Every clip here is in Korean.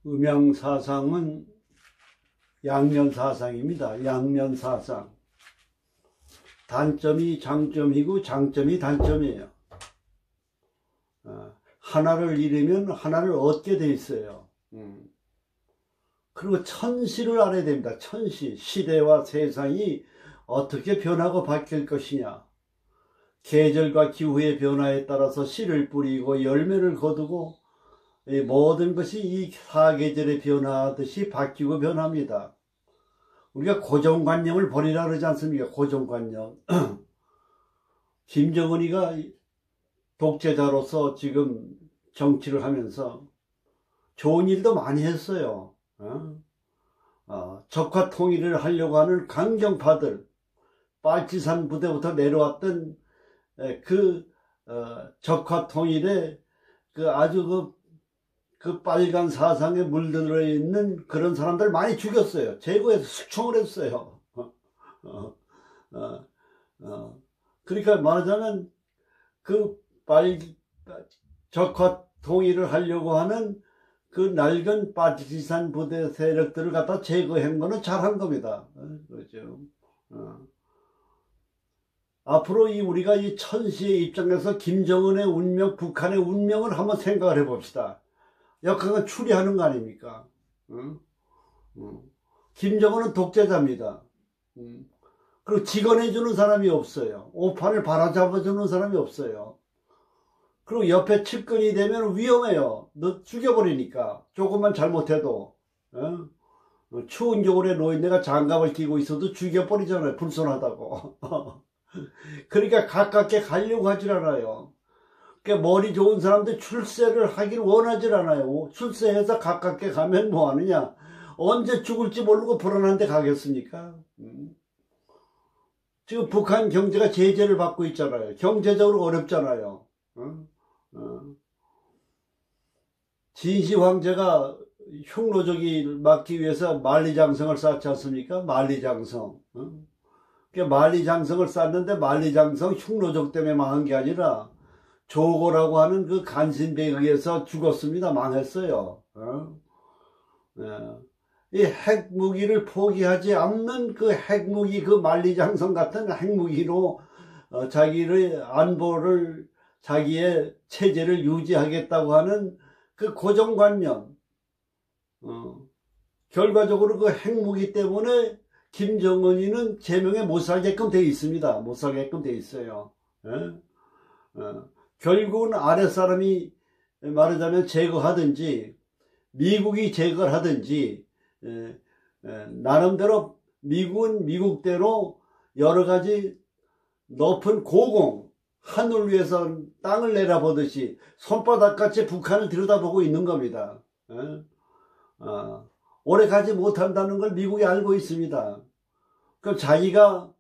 음양사상은 양면사상입니다. 양면사상. 단점이 장점이고 장점이 단점이에요. 하나를 잃으면 하나를 얻게 돼 있어요. 그리고 천시를 알아야 됩니다. 천시, 시대와 세상이 어떻게 변하고 바뀔 것이냐. 계절과 기후의 변화에 따라서 씨를 뿌리고 열매를 거두고 모든 것이 이 사계절에 변화하듯이 바뀌고 변합니다. 우리가 고정관념을 버리라 그러지 않습니까? 고정관념. 김정은이가 독재자로서 지금 정치를 하면서 좋은 일도 많이 했어요. 적화 통일을 하려고 하는 강경파들, 빨치산 부대부터 내려왔던 적화 통일에 아주 그 빨간 사상에 물들어 있는 그런 사람들 많이 죽였어요. 제거해서 숙청을 했어요. 그러니까 말하자면 적화 통일을 하려고 하는 그 낡은 빨치산 부대 세력들을 갖다 제거한 거는 잘한 겁니다. 그렇죠. 앞으로 우리가 이 천시의 입장에서 김정은의 운명, 북한의 운명을 한번 생각을 해봅시다. 역학은 추리하는 거 아닙니까? 김정은은 독재자입니다. 그리고 직언해주는 사람이 없어요. 오판을 바로잡아주는 사람이 없어요. 그리고 옆에 측근이 되면 위험해요. 너 죽여버리니까. 조금만 잘못해도. 추운 겨울에 노인네가 장갑을 끼고 있어도 죽여버리잖아요. 불손하다고. 그러니까 가깝게 가려고 하질 않아요. 그러니까 머리 좋은 사람들 출세를 하길 원하질 않아요. 출세해서 가깝게 가면 뭐 하느냐. 언제 죽을지 모르고 불안한 데 가겠습니까? 지금 북한 경제가 제재를 받고 있잖아요. 경제적으로 어렵잖아요. 진시 황제가 흉노적이 막기 위해서 만리장성을 쌓지 않습니까? 만리장성. 그러니까 만리장성을 쌓는데 만리장성 흉노적 때문에 망한 게 아니라 조고라고 하는 그 간신배에 의해서 죽었습니다. 망했어요. 이 핵무기를 포기하지 않는 그 핵무기, 그 만리장성 같은 핵무기로 자기의 안보를, 자기의 체제를 유지하겠다고 하는 그 고정관념. 결과적으로 그 핵무기 때문에 김정은이는 제명에 못 살게끔 돼 있습니다. 못 살게끔 돼 있어요. 결국은 아랫사람이 말하자면 제거하든지 미국이 제거를 하든지 나름대로 미국은 미국대로 여러가지 높은 고공, 하늘 위에서 땅을 내다보듯이 손바닥같이 북한을 들여다보고 있는 겁니다. 오래 가지 못한다는 걸 미국이 알고 있습니다. 그럼 자기가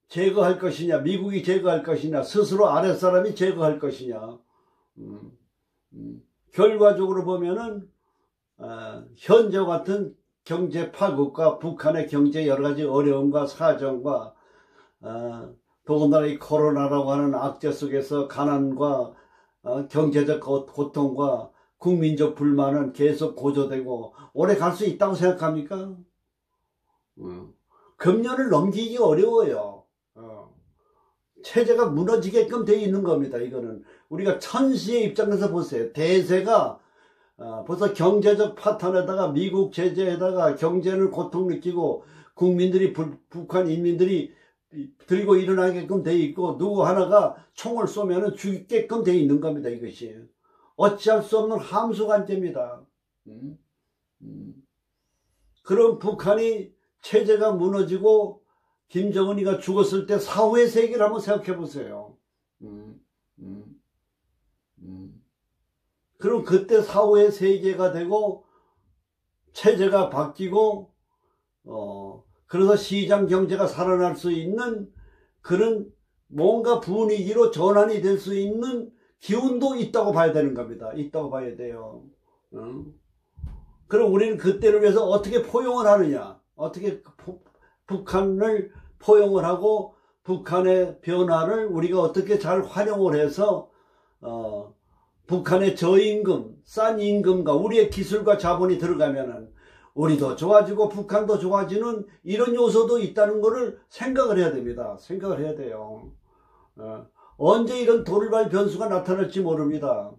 제거할 것이냐, 미국이 제거할 것이냐, 스스로 아랫사람이 제거할 것이냐. 결과적으로 보면은 현재 같은 경제 파국과 북한의 경제 여러 가지 어려움과 사정과 더군다나 이 코로나라고 하는 악재 속에서 가난과 경제적 고통과 국민적 불만은 계속 고조되고 오래 갈 수 있다고 생각합니까? 금년을 넘기기 어려워요. 체제가 무너지게끔 되어 있는 겁니다. 이거는 우리가 천시의 입장에서 보세요. 대세가 벌써 경제적 파탄에다가 미국 제재에다가 경제를 고통 느끼고 국민들이 북한 인민들이 들고 일어나게끔 돼 있고 누구 하나가 총을 쏘면 죽게끔 돼 있는 겁니다. 이것이 어찌할 수 없는 함수관계입니다. 그럼 북한이 체제가 무너지고 김정은이가 죽었을 때 사후의 세계를 한번 생각해 보세요. 그럼 그때 사후의 세계가 되고 체제가 바뀌고 그래서 시장 경제가 살아날 수 있는 그런 뭔가 분위기로 전환이 될 수 있는 기운도 있다고 봐야 되는 겁니다. 있다고 봐야 돼요. 그럼 우리는 그때를 위해서 어떻게 포용을 하느냐, 어떻게 북한을 포용을 하고 북한의 변화를 우리가 어떻게 잘 활용을 해서 북한의 저임금, 싼 임금과 우리의 기술과 자본이 들어가면은 우리도 좋아지고 북한도 좋아지는 이런 요소도 있다는 것을 생각을 해야 됩니다. 생각을 해야 돼요. 언제 이런 돌발 변수가 나타날지 모릅니다.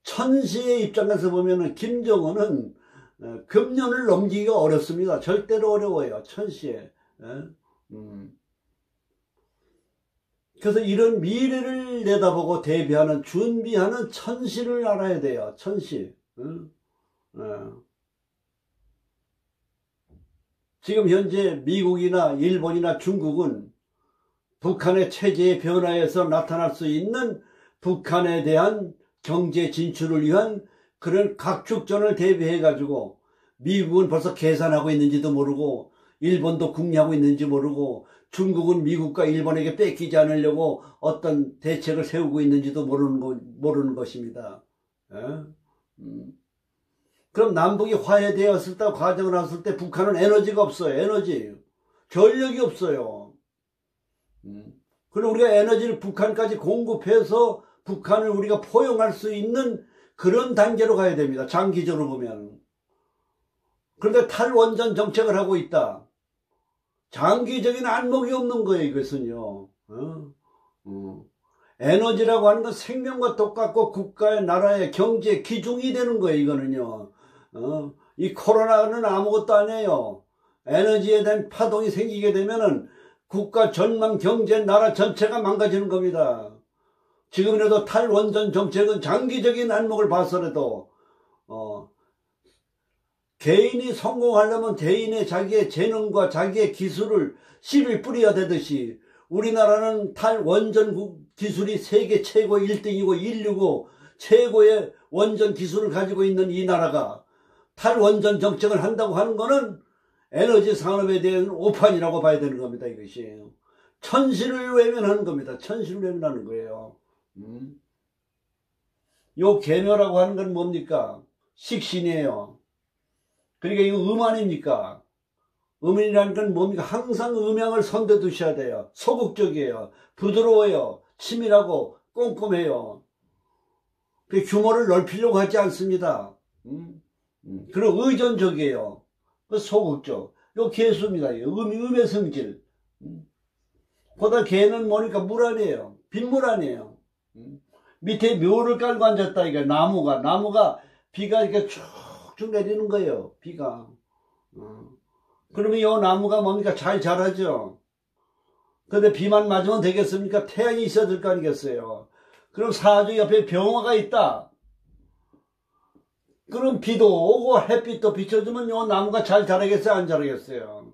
천시의 입장에서 보면은 김정은은 금년을 넘기기가 어렵습니다. 절대로 어려워요. 천시에. 그래서 이런 미래를 내다보고 대비하는, 준비하는 천시를 알아야 돼요. 천시. 지금 현재 미국이나 일본이나 중국은 북한의 체제의 변화에서 나타날 수 있는 북한에 대한 경제 진출을 위한 그런 각축전을 대비해 가지고, 미국은 벌써 계산하고 있는지도 모르고 일본도 궁리하고 있는지 모르고 중국은 미국과 일본에게 뺏기지 않으려고 어떤 대책을 세우고 있는지도 모르는 것입니다. 그럼 남북이 화해되었을 때, 과정을 왔을 때 북한은 에너지가 없어요. 에너지. 전력이 없어요. 그럼 우리가 에너지를 북한까지 공급해서 북한을 우리가 포용할 수 있는 그런 단계로 가야 됩니다. 장기적으로 보면. 그런데 탈원전 정책을 하고 있다. 장기적인 안목이 없는 거예요, 이것은요. 에너지라고 하는 건 생명과 똑같고 국가의, 나라의 경제 기중이 되는 거예요, 이거는요. 이 코로나는 아무것도 아니에요. 에너지에 대한 파동이 생기게 되면은 국가 전망, 경제, 나라 전체가 망가지는 겁니다. 지금이라도 탈원전 정책은 장기적인 안목을 봐서라도 개인이 성공하려면 개인의 자기의 재능과 자기의 기술을 씨를 뿌려야 되듯이, 우리나라는 탈원전 기술이 세계 최고 1등이고 인류고 최고의 원전 기술을 가지고 있는 이 나라가 탈원전 정책을 한다고 하는 것은 에너지 산업에 대한 오판이라고 봐야 되는 겁니다. 이것이 천시를 외면하는 겁니다. 천시를 외면하는 거예요. 요 계묘라고 하는 건 뭡니까? 식신이에요. 그러니까 이거 음 아닙니까? 음이라는 건 뭡니까? 항상 음양을 선대 두셔야 돼요. 소극적이에요. 부드러워요. 치밀하고 꼼꼼해요. 그 규모를 넓히려고 하지 않습니다. 그리고 의존적이에요. 그 소극적. 요 개수입니다. 음의 성질. 보다 개는 뭐니까 물 아니에요. 빗물 아니에요. 밑에 묘를 깔고 앉았다. 이게 나무가 비가 이렇게 쭉쭉 내리는 거예요. 비가. 그러면 이 나무가 뭡니까? 잘 자라죠. 근데 비만 맞으면 되겠습니까? 태양이 있어야 될 거 아니겠어요. 그럼 사주 옆에 병화가 있다. 그럼 비도 오고 햇빛도 비춰주면 이 나무가 잘 자라겠어요? 안 자라겠어요?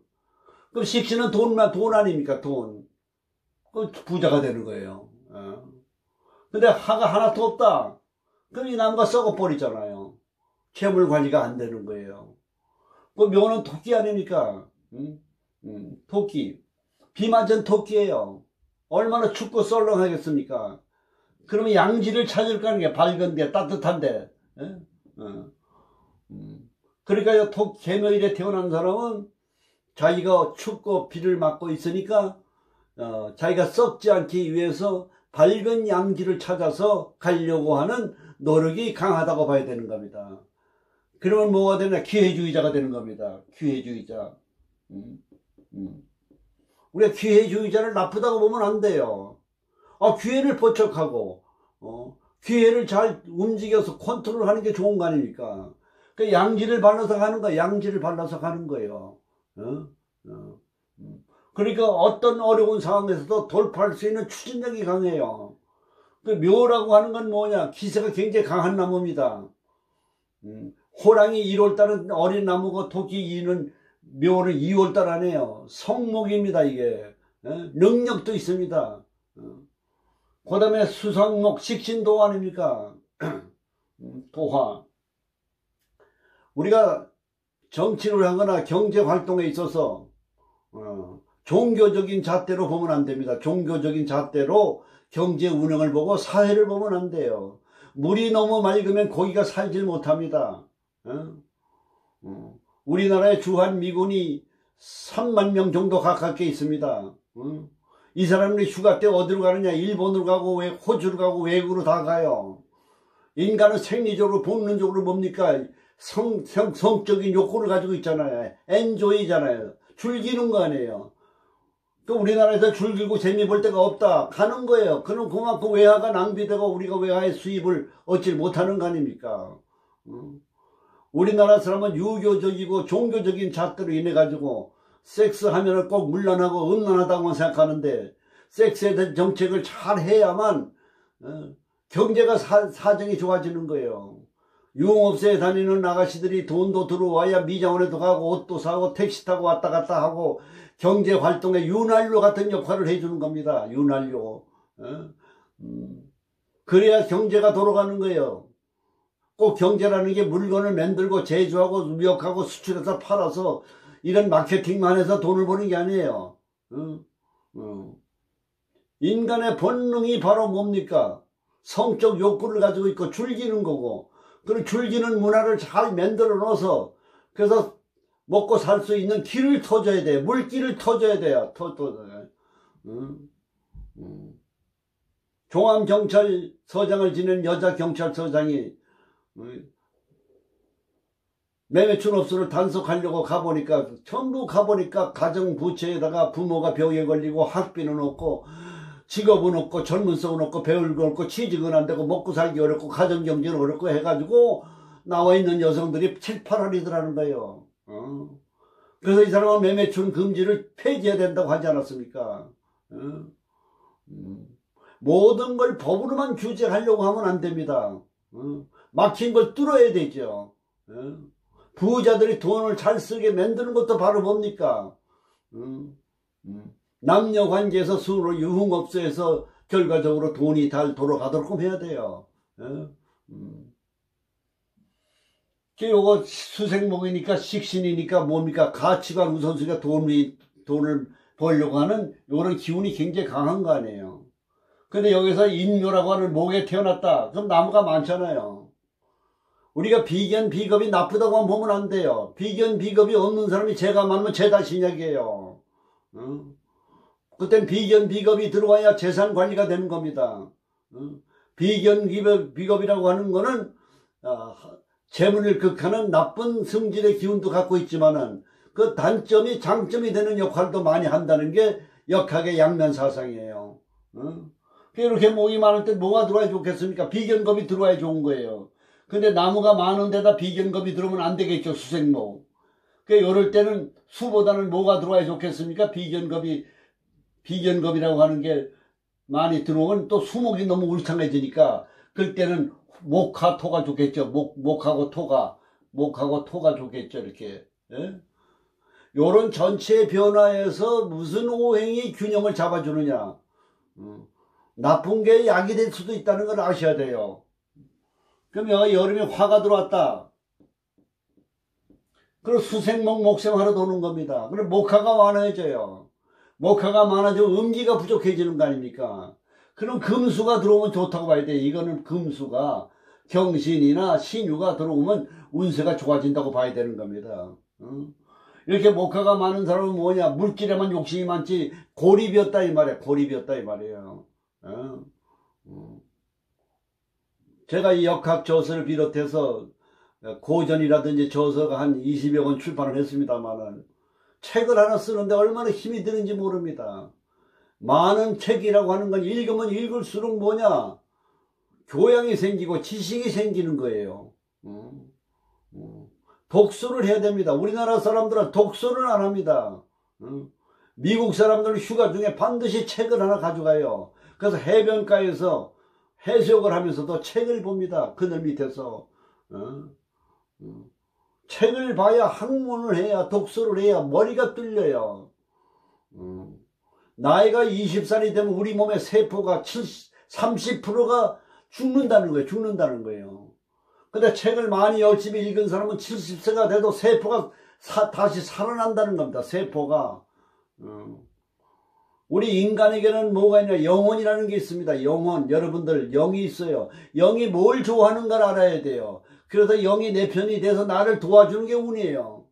그럼 식신은 돈 아닙니까? 돈. 그럼 부자가 되는 거예요. 근데 화가 하나도 없다. 그럼 이 나무가 썩어버리잖아요. 채물 관리가 안 되는 거예요. 그 묘는 토끼 아닙니까? 토끼. 비 맞은 토끼예요. 얼마나 춥고 썰렁하겠습니까? 그러면 양지를 찾을 거 아니에요. 밝은데, 따뜻한데. 그러니까 개묘일에 태어난 사람은 자기가 춥고 비를 맞고 있으니까 자기가 썩지 않기 위해서 밝은 양지를 찾아서 가려고 하는 노력이 강하다고 봐야 되는 겁니다. 그러면 뭐가 되냐? 기회주의자가 되는 겁니다. 기회주의자. 우리가 기회주의자를 나쁘다고 보면 안 돼요. 기회를 포착하고 기회를 잘 움직여서 컨트롤하는 게 좋은 거 아닙니까? 그 양지를 발라서 가는 거야. 양지를 발라서 가는 거예요. 그러니까 어떤 어려운 상황에서도 돌파할 수 있는 추진력이 강해요. 그 묘라고 하는 건 뭐냐? 기세가 굉장히 강한 나무입니다. 호랑이 1월달은 어린 나무고 토끼는 묘는 2월달 아니에요. 성목입니다. 이게 능력도 있습니다. 그 다음에 수성목 식신도 아닙니까? 도화. 우리가 정치를 하거나 경제활동에 있어서 종교적인 잣대로 보면 안 됩니다. 종교적인 잣대로 경제 운영을 보고 사회를 보면 안 돼요. 물이 너무 맑으면 고기가 살질 못합니다. 우리나라에 주한 미군이 3만 명 정도 가깝게 있습니다. 이 사람들이 휴가 때 어디로 가느냐? 일본으로 가고 호주로 가고 외국으로 다 가요. 인간은 생리적으로 본능적으로 뭡니까? 성적인 욕구를 가지고 있잖아요. 엔조이잖아요. 즐기는 거 아니에요. 또 우리나라에서 즐기고 재미 볼 데가 없다. 가는 거예요. 그럼 그만큼 외화가 낭비되고 우리가 외화의 수입을 얻지 못하는 거 아닙니까? 우리나라 사람은 유교적이고 종교적인 잣대로 인해 가지고 섹스하면 꼭 문란하고 음란하다고 생각하는데 섹스에 대한 정책을 잘 해야만 경제가 사정이 좋아지는 거예요. 유흥업소에 다니는 아가씨들이 돈도 들어와야 미장원에도 가고 옷도 사고 택시 타고 왔다 갔다 하고 경제활동에 윤활유 같은 역할을 해주는 겁니다. 윤활유. 그래야 경제가 돌아가는 거예요. 꼭 경제라는 게 물건을 만들고 제조하고 무역하고 수출해서 팔아서 이런 마케팅만 해서 돈을 버는 게 아니에요. 인간의 본능이 바로 뭡니까? 성적 욕구를 가지고 있고 즐기는 거고, 그 즐기는 문화를 잘 만들어 놓아서 그래서 먹고 살 수 있는 길을 터줘야 돼. 물길을 터줘야 돼요. 종합경찰서장을 지낸 여자 경찰서장이 매매춘업소를 단속하려고 가보니까 전부 가보니까 가정부채에다가 부모가 병에 걸리고 학비는 없고 직업은 없고 젊은성은 없고 배울 거 없고 취직은 안 되고 먹고 살기 어렵고 가정경제는 어렵고 해가지고 나와 있는 여성들이 7, 8할이더라는 거예요. 그래서 이 사람은 매매춘 금지를 폐지해야 된다고 하지 않았습니까? 모든 걸 법으로만 규제하려고 하면 안 됩니다. 막힌 걸 뚫어야 되죠. 부자들이 돈을 잘 쓰게 만드는 것도 바로 뭡니까? 남녀관계에서 서로 유흥업소에서 결과적으로 돈이 잘 돌아가도록 해야 돼요. 요거 수생목이니까 식신이니까 뭡니까? 가치관 우선순위가 돈을 벌려고 하는 요런 기운이 굉장히 강한 거 아니에요. 근데 여기서 인묘라고 하는 목에 태어났다. 그럼 나무가 많잖아요. 우리가 비견 비겁이 나쁘다고 보면 안 돼요. 비견 비겁이 없는 사람이 죄가 많으면 죄다 신약이에요. 그땐 비견 비겁이 들어와야 재산 관리가 되는 겁니다. 비견 비겁이라고 하는 거는 재물을 극하는 나쁜 성질의 기운도 갖고 있지만은 그 단점이 장점이 되는 역할도 많이 한다는 게 역학의 양면 사상이에요. 이렇게 목이 많을 때 뭐가 들어와야 좋겠습니까? 비견겁이 들어와야 좋은 거예요. 근데 나무가 많은 데다 비견겁이 들어오면 안 되겠죠, 수생목. 이럴 때는 수보다는 뭐가 들어와야 좋겠습니까? 비견겁이라고 하는 게 많이 들어오면 또 수목이 너무 울창해지니까 그럴 때는 목하 토가 좋겠죠. 목하고 토가 좋겠죠. 이렇게. 예? 요런 전체의 변화에서 무슨 오행이 균형을 잡아주느냐. 나쁜 게 약이 될 수도 있다는 걸 아셔야 돼요. 그럼 여름에 화가 들어왔다. 그럼 수생목 목생화로 도는 겁니다. 그럼 목화가 많아져요. 목화가 많아지면 음기가 부족해지는 거 아닙니까? 그럼 금수가 들어오면 좋다고 봐야 돼. 이거는 금수가 경신이나 신유가 들어오면 운세가 좋아진다고 봐야 되는 겁니다. 이렇게 목화가 많은 사람은 뭐냐? 물질에만 욕심이 많지 고립이었다 이 말이야. 고립이었다 이 말이에요. 제가 이 역학 저서를 비롯해서 고전이라든지 저서가 한 20여 권 출판을 했습니다만은 책을 하나 쓰는데 얼마나 힘이 드는지 모릅니다. 많은 책이라고 하는 건 읽으면 읽을수록 뭐냐? 교양이 생기고 지식이 생기는 거예요. 독서를 해야 됩니다. 우리나라 사람들은 독서를 안 합니다. 미국 사람들은 휴가 중에 반드시 책을 하나 가져가요. 그래서 해변가에서 해수욕을 하면서도 책을 봅니다. 그늘 밑에서. 책을 봐야 학문을 해야 독서를 해야 머리가 뚫려요. 나이가 20살이 되면 우리 몸의 세포가 30%가 죽는다는 거예요. 근데 책을 많이 열심히 읽은 사람은 70세가 돼도 세포가 다시 살아난다는 겁니다. 세포가. 우리 인간에게는 뭐가 있냐? 영혼이라는 게 있습니다. 영혼. 여러분들 영이 있어요. 영이 뭘 좋아하는가를 알아야 돼요. 그래서 영이 내 편이 돼서 나를 도와주는 게 운이에요.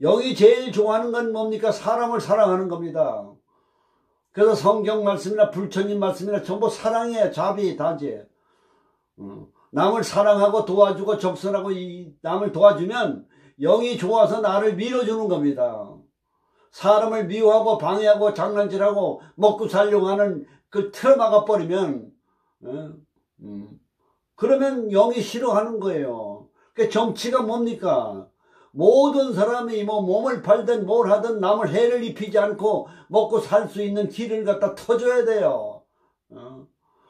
영이 제일 좋아하는 건 뭡니까? 사람을 사랑하는 겁니다. 그래서 성경 말씀이나 불처님 말씀이나 전부 사랑이에요. 자비, 다지. 남을 사랑하고 도와주고 적선하고 남을 도와주면 영이 좋아서 나를 밀어주는 겁니다. 사람을 미워하고 방해하고 장난질하고 먹고 살려고 하는 그 틀어막아 버리면 그러면 영이 싫어하는 거예요. 그러니까 정치가 뭡니까? 모든 사람이 뭐 몸을 팔든 뭘 하든 남을 해를 입히지 않고 먹고 살 수 있는 길을 갖다 터줘야 돼요.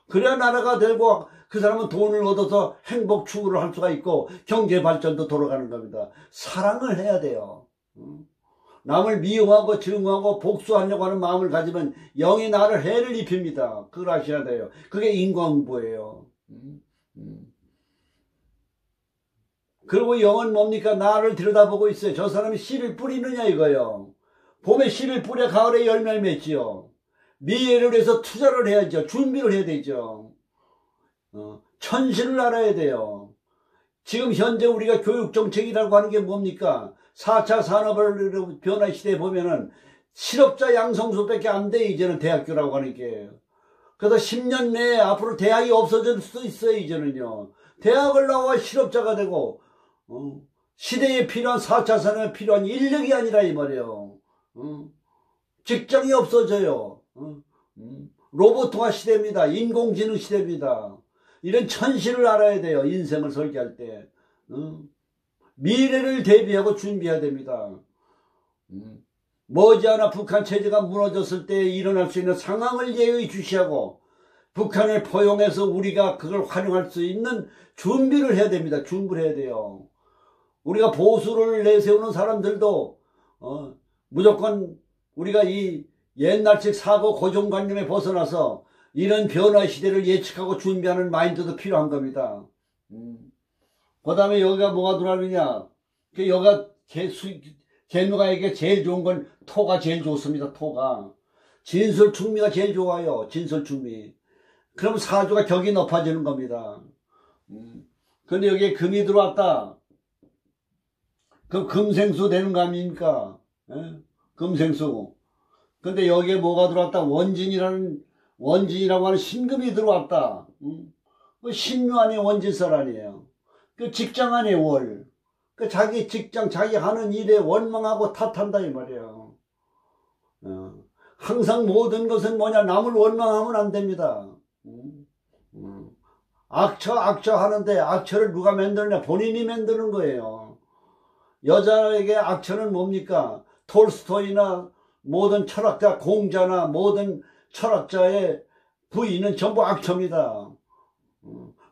그래야 나라가 되고 그 사람은 돈을 얻어서 행복 추구를 할 수가 있고 경제 발전도 돌아가는 겁니다. 사랑을 해야 돼요. 남을 미워하고 증오하고 복수하려고 하는 마음을 가지면 영이 나를 해를 입힙니다. 그걸 아셔야 돼요. 그게 인과응보예요. 그리고 영은 뭡니까? 나를 들여다보고 있어요. 저 사람이 씨를 뿌리느냐 이거요. 봄에 씨를 뿌려 가을에 열매를 맺지요. 미래를 위해서 투자를 해야죠. 준비를 해야 되죠. 천신을 알아야 돼요. 지금 현재 우리가 교육정책이라고 하는 게 뭡니까? 4차 산업을 변화 시대에 보면은 실업자 양성소밖에 안 돼, 이제는 대학교라고 하는 게. 그래서 10년 내에 앞으로 대학이 없어질 수도 있어요, 이제는요. 대학을 나와 실업자가 되고, 시대에 필요한 4차 산업에 필요한 인력이 아니라 이 말이에요. 직장이 없어져요. 로봇화 시대입니다. 인공지능 시대입니다. 이런 천신을 알아야 돼요. 인생을 설계할 때. 미래를 대비하고 준비해야 됩니다. 머지않아 북한 체제가 무너졌을 때 일어날 수 있는 상황을 예의주시하고 북한을 포용해서 우리가 그걸 활용할 수 있는 준비를 해야 됩니다. 준비를 해야 돼요. 우리가 보수를 내세우는 사람들도 무조건 우리가 이 옛날식 사고 고정관념에 벗어나서 이런 변화 시대를 예측하고 준비하는 마인드도 필요한 겁니다. 그 다음에 여기가 뭐가 들어가느냐. 여기가 개누가에게 제일 좋은 건 토가 제일 좋습니다. 토가. 진설충미가 제일 좋아요. 진설충미. 그럼 사주가 격이 높아지는 겁니다. 근데 여기에 금이 들어왔다. 그럼 금생수 되는 거 아닙니까? 예? 금생수. 근데 여기에 뭐가 들어왔다? 원진이라고 하는 신금이 들어왔다. 그 신묘 안에 원진살 아니에요. 그 직장 안에 월. 그 자기 직장, 자기 하는 일에 원망하고 탓한다 이 말이에요. 항상 모든 것은 뭐냐? 남을 원망하면 안 됩니다. 악처 하는데 악처를 누가 만드느냐? 본인이 만드는 거예요. 여자에게 악처는 뭡니까? 톨스토이나 모든 철학자, 공자나 모든 철학자의 부인은 전부 악처입니다.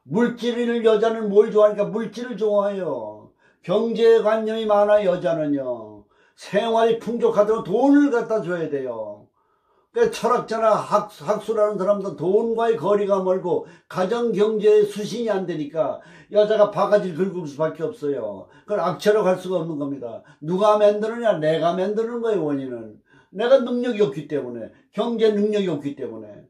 물질을 여자는 뭘 좋아하니까 물질을 좋아해요. 경제관념이 많아 여자는요. 생활이 풍족하도록 돈을 갖다 줘야 돼요. 그러니까 철학자나 학수라는 사람도 돈과의 거리가 멀고 가정경제에 수신이 안 되니까 여자가 바가지를 긁을 수밖에 없어요. 그걸 악처라고 할 수가 없는 겁니다. 누가 만드느냐? 내가 만드는 거예요. 원인은. 내가 능력이 없기 때문에, 경제 능력이 없기 때문에.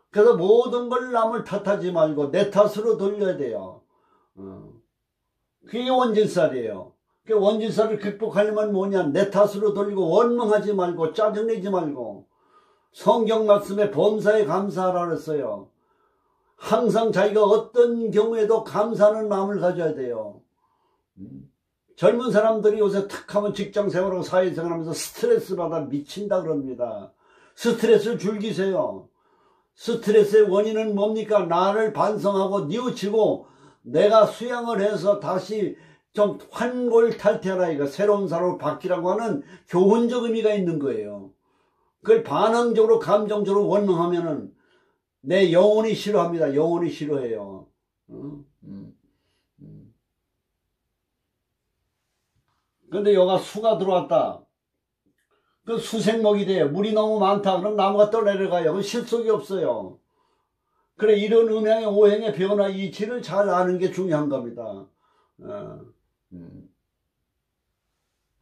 그래서 모든 걸 남을 탓하지 말고 내 탓으로 돌려야 돼요. 그게 원진살이에요. 그 원진살을 극복하려면 뭐냐? 내 탓으로 돌리고 원망하지 말고 짜증내지 말고 성경 말씀에 범사에 감사하라 그랬어요. 항상 자기가 어떤 경우에도 감사하는 마음을 가져야 돼요. 젊은 사람들이 요새 탁 하면 직장생활하고 사회생활하면서 스트레스 받아 미친다 그럽니다. 스트레스를 즐기세요. 스트레스의 원인은 뭡니까? 나를 반성하고 뉘우치고 내가 수양을 해서 다시 좀 환골탈태하라 이거 새로운 사람으로 바뀌라고 하는 교훈적 의미가 있는 거예요. 그걸 반응적으로 감정적으로 원망하면은 내 영혼이 싫어합니다. 영혼이 싫어해요. 근데 여기가 수가 들어왔다. 그 수생목이 돼요. 물이 너무 많다. 그럼 나무가 떠내려가요. 그 실속이 없어요. 그래 이런 음양의 오행의 변화 이치를 잘 아는 게 중요한 겁니다.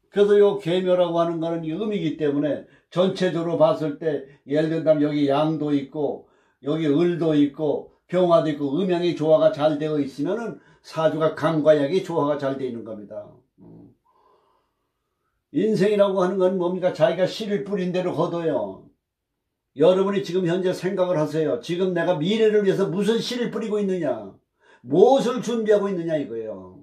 그래서 요 계묘라고 하는 거는 음이기 때문에 전체적으로 봤을 때 예를 들면 여기 양도 있고 여기 을도 있고 병화도 있고 음양의 조화가 잘 되어 있으면은 사주가 간과 약의 조화가 잘 되어 있는 겁니다. 인생이라고 하는 건 뭡니까? 자기가 씨를 뿌린 대로 거둬요. 여러분이 지금 현재 생각을 하세요. 지금 내가 미래를 위해서 무슨 씨를 뿌리고 있느냐, 무엇을 준비하고 있느냐 이거예요.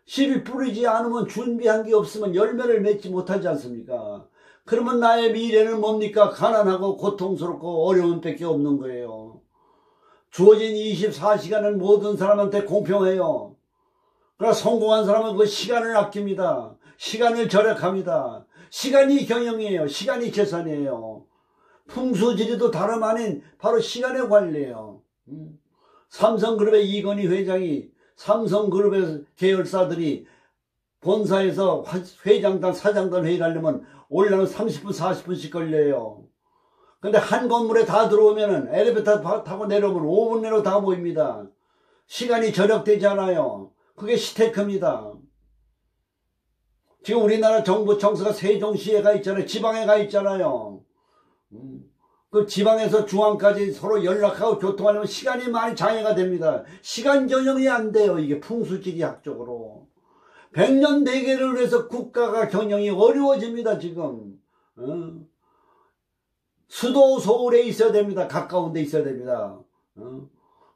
씨를 뿌리지 않으면, 준비한 게 없으면 열매를 맺지 못하지 않습니까? 그러면 나의 미래는 뭡니까? 가난하고 고통스럽고 어려움 밖에 없는 거예요. 주어진 24시간은 모든 사람한테 공평해요. 그러나 성공한 사람은 그 시간을 아낍니다. 시간을 절약합니다. 시간이 경영이에요. 시간이 재산이에요. 풍수지리도 다름 아닌 바로 시간의 관리예요. 삼성그룹의 이건희 회장이, 삼성그룹의 계열사들이 본사에서 회장단, 사장단 회의를 하려면 올라는 30분, 40분씩 걸려요. 근데 한 건물에 다 들어오면은 엘리베이터 타고 내려오면 5분 내로 다 모입니다. 시간이 절약되지 않아요. 그게 시테크입니다. 지금 우리나라 정부 청사가 세종시에 가 있잖아요. 지방에 가 있잖아요. 그 지방에서 중앙까지 서로 연락하고 교통하려면 시간이 많이 장애가 됩니다. 시간 경영이 안 돼요. 이게 풍수지리학적으로. 100년 대계를 위해서 국가가 경영이 어려워집니다. 지금. 수도 서울에 있어야 됩니다. 가까운 데 있어야 됩니다.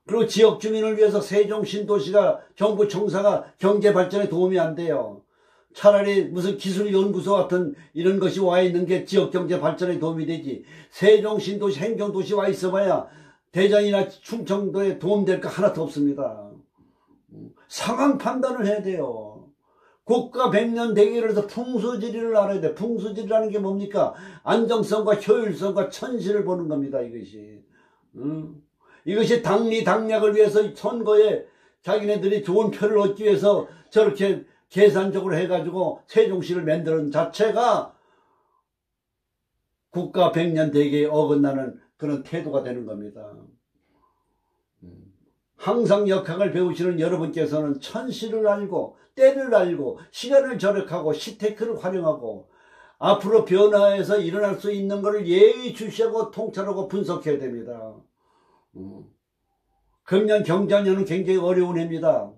그리고 지역 주민을 위해서 세종 신도시가, 정부 청사가 경제 발전에 도움이 안 돼요. 차라리 무슨 기술연구소 같은 이런 것이 와 있는 게 지역 경제 발전에 도움이 되지. 세종 신도시 행정도시 와 있어봐야 대전이나 충청도에 도움될 거 하나도 없습니다. 상황 판단을 해야 돼요. 국가 100년 대계를 해서 풍수지리를 알아야 돼. 풍수지리라는 게 뭡니까? 안정성과 효율성과 천실을 보는 겁니다. 이것이. 이것이 당리당략을 위해서 선거에 자기네들이 좋은 표를 얻기 위해서 저렇게 계산적으로 해가지고 세종시를 만드는 자체가 국가 100년 대계에 어긋나는 그런 태도가 되는 겁니다. 항상 역학을 배우시는 여러분께서는 천시를 알고, 때를 알고, 시간을 절약하고, 시테크를 활용하고, 앞으로 변화해서 일어날 수 있는 것을 예의주시하고 통찰하고 분석해야 됩니다. 금년 경자년은 굉장히 어려운 해입니다.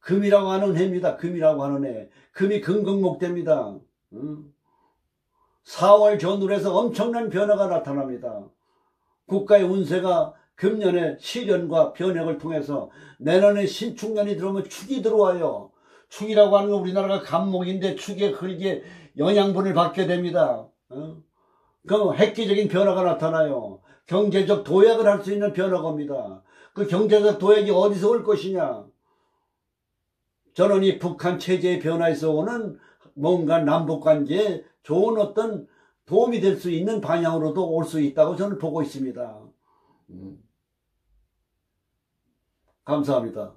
금이라고 하는 해입니다. 금이라고 하는 해. 금이 금극목대입니다. 4월 전후에서 엄청난 변화가 나타납니다. 국가의 운세가 금년에 시련과 변혁을 통해서 내년에 신축년이 들어오면 축이 들어와요. 축이라고 하는 건 우리나라가 간목인데 축에 그렇게 영양분을 받게 됩니다. 그 획기적인 변화가 나타나요. 경제적 도약을 할 수 있는 변화가 옵니다. 그 경제적 도약이 어디서 올 것이냐? 저는 이 북한 체제의 변화에서 오는 뭔가 남북관계에 좋은 어떤 도움이 될 수 있는 방향으로도 올 수 있다고 저는 보고 있습니다. 감사합니다.